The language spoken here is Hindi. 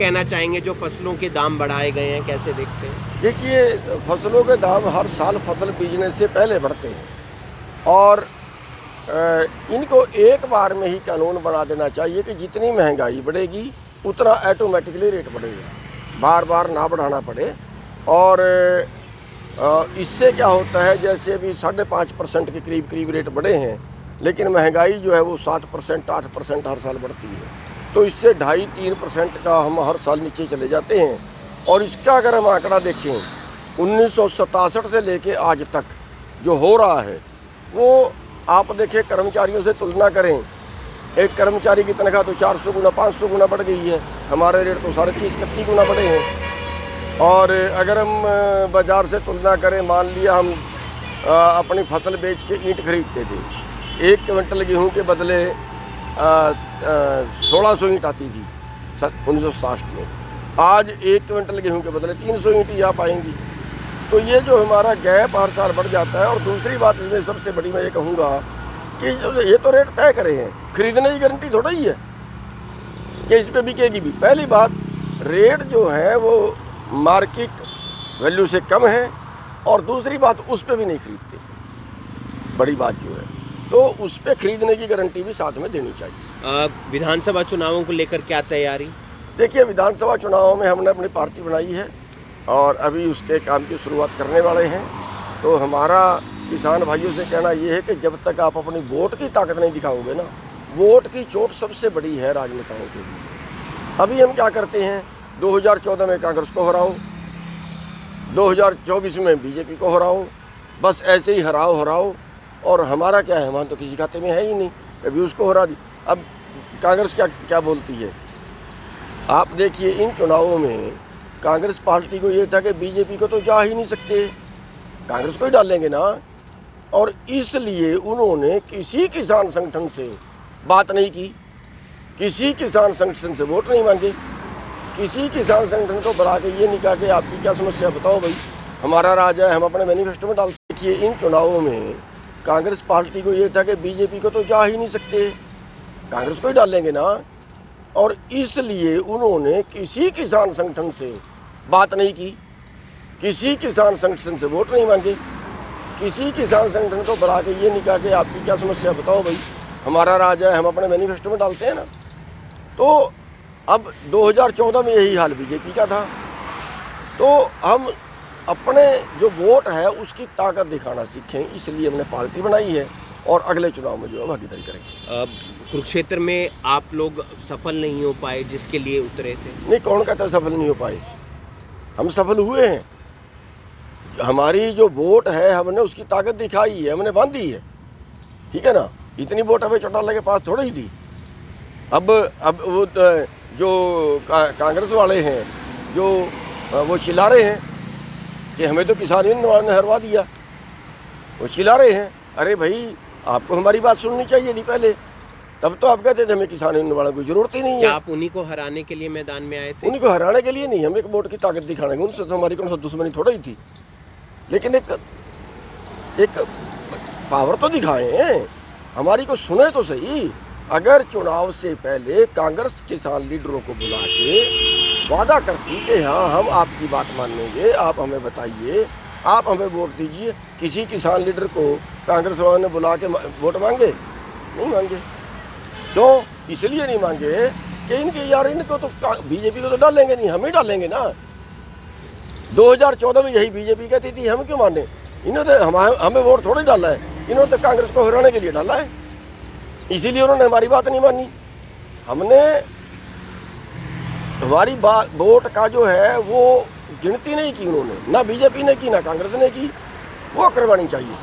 कहना चाहेंगे जो फसलों के दाम बढ़ाए गए हैं, कैसे देखते हैं? देखिए, फसलों के दाम हर साल फसल बीजने से पहले बढ़ते हैं और इनको एक बार में ही कानून बना देना चाहिए कि जितनी महंगाई बढ़ेगी उतना ऑटोमेटिकली रेट बढ़ेगा, बार बार ना बढ़ाना पड़े। और इससे क्या होता है, जैसे अभी 5.5% के करीब रेट बढ़े हैं, लेकिन महंगाई जो है वो 7% 8% हर साल बढ़ती है, तो इससे 2.5-3% का हम हर साल नीचे चले जाते हैं। और इसका अगर हम आंकड़ा देखें 1967 से लेके आज तक जो हो रहा है, वो आप देखें, कर्मचारियों से तुलना करें, एक कर्मचारी की तनख्वाह तो 400 गुना 500 गुना बढ़ गई है, हमारे रेट तो 30-31 गुना बढ़े हैं। और अगर हम बाज़ार से तुलना करें, मान लिया हम अपनी फसल बेच के ईंट खरीदते थे, 1 क्विंटल गेहूँ के बदले 1600 ईंट आती थी 1960 में। आज 1 क्विंटल गेहूँ के बदले 300 ईंट ही आ पाएंगी। तो ये जो हमारा गैप हर साल बढ़ जाता है। और दूसरी बात इसमें सबसे बड़ी मैं ये कहूँगा कि ये तो रेट तय करे हैं, खरीदने की गारंटी थोड़ा ही है कि इस पर बिकेगी भी। पहली बात, रेट जो है वो मार्केट वैल्यू से कम है, और दूसरी बात उस पर भी नहीं खरीदते, बड़ी बात जो है, तो उस पर खरीदने की गारंटी भी साथ में देनी चाहिए। विधानसभा चुनावों को लेकर क्या तैयारी? देखिए, विधानसभा चुनावों में हमने अपनी पार्टी बनाई है और अभी उसके काम की शुरुआत करने वाले हैं। तो हमारा किसान भाइयों से कहना ये है कि जब तक आप अपनी वोट की ताकत नहीं दिखाओगे ना, वोट की चोट सबसे बड़ी है राजनेताओं के लिए। अभी हम क्या करते हैं, 2014 में कांग्रेस को हराओ, 2024 में बीजेपी को हराओ, बस ऐसे ही हराओ। और हमारा क्या है, हमारा तो किसी खाते में है ही नहीं, कभी उसको हरा दी। अब कांग्रेस क्या बोलती है, आप देखिए, इन चुनावों में कांग्रेस पार्टी को ये था कि बीजेपी को तो जा ही नहीं सकते, कांग्रेस को ही डालेंगे ना। और इसलिए उन्होंने किसी किसान संगठन से बात नहीं की, किसी किसान संगठन से वोट नहीं मांगे, किसी किसान संगठन को बढ़ा के ये नहीं कहा कि आपकी क्या समस्या बताओ भाई, हमारा राज है, हम अपने मैनिफेस्टो में डाल। देखिए, इन चुनावों में कांग्रेस पार्टी को ये था कि बीजेपी को तो जा ही नहीं सकते, कांग्रेस को ही डालेंगे ना। और इसलिए उन्होंने किसी किसान संगठन से बात नहीं की, किसी किसान संगठन से वोट नहीं मांगे, किसी किसान संगठन को बढ़ा के ये नहीं कहा कि आपकी क्या समस्या बताओ भाई, हमारा राज है, हम अपने मैनिफेस्टो में डालते हैं ना। तो अब 2014 में यही हाल बीजेपी का था। तो हम अपने जो वोट है उसकी ताकत दिखाना सीखें, इसलिए हमने पार्टी बनाई है और अगले चुनाव में जो है भागीदारी करेंगे। कुरुक्षेत्र में आप लोग सफल नहीं हो पाए जिसके लिए उतरे थे? नहीं, कौन कहता है सफल नहीं हो पाए, हम सफल हुए हैं। हमारी जो वोट है हमने उसकी ताकत दिखाई है, हमने बांधी है, ठीक है ना। इतनी वोट हमें चौटाला के पास थोड़ी ही थी। अब वो जो कांग्रेस वाले हैं, जो वो चिल्ला रहे हैं कि हमें तो किसान यूनियन ने हरवा दिया, वो चिल्ला रहे हैं। अरे भाई, आपको हमारी बात सुननी चाहिए थी पहले, तब तो आप कहते थे हमें किसान यूनियन वालों की जरूरत ही नहीं है। क्या आप उन्हीं को हराने के लिए मैदान में आए थे? उन्हीं को हराने के लिए नहीं, हम एक वोट की ताकत दिखाने, उनसे तो हमारी कौन सा दुश्मनी थोड़ा ही थी, लेकिन एक पावर तो दिखाएं, हमारी को सुने तो सही। अगर चुनाव से पहले कांग्रेस किसान लीडरों को बुला के वादा करती कि हाँ हम आपकी बात मानेंगे, आप हमें बताइए, आप हमें वोट दीजिए, किसी किसान लीडर को कांग्रेस वालों ने बुला के वोट मांगे? नहीं मांगे। क्यों? इसलिए नहीं मांगे कि इनके यार, इनको तो बीजेपी को तो डालेंगे नहीं, हम ही डालेंगे ना। 2014 में यही बीजेपी कहती थी, हम क्यों माने, इन्होंने हमें वोट थोड़ी डाला है, इन्होंने तो कांग्रेस को हराने के लिए डाला है, इसीलिए उन्होंने हमारी बात नहीं मानी। हमने हमारी वोट का जो है वो गिनती नहीं की उन्होंने, ना बीजेपी ने की, ना कांग्रेस ने की, वो करवानी चाहिए।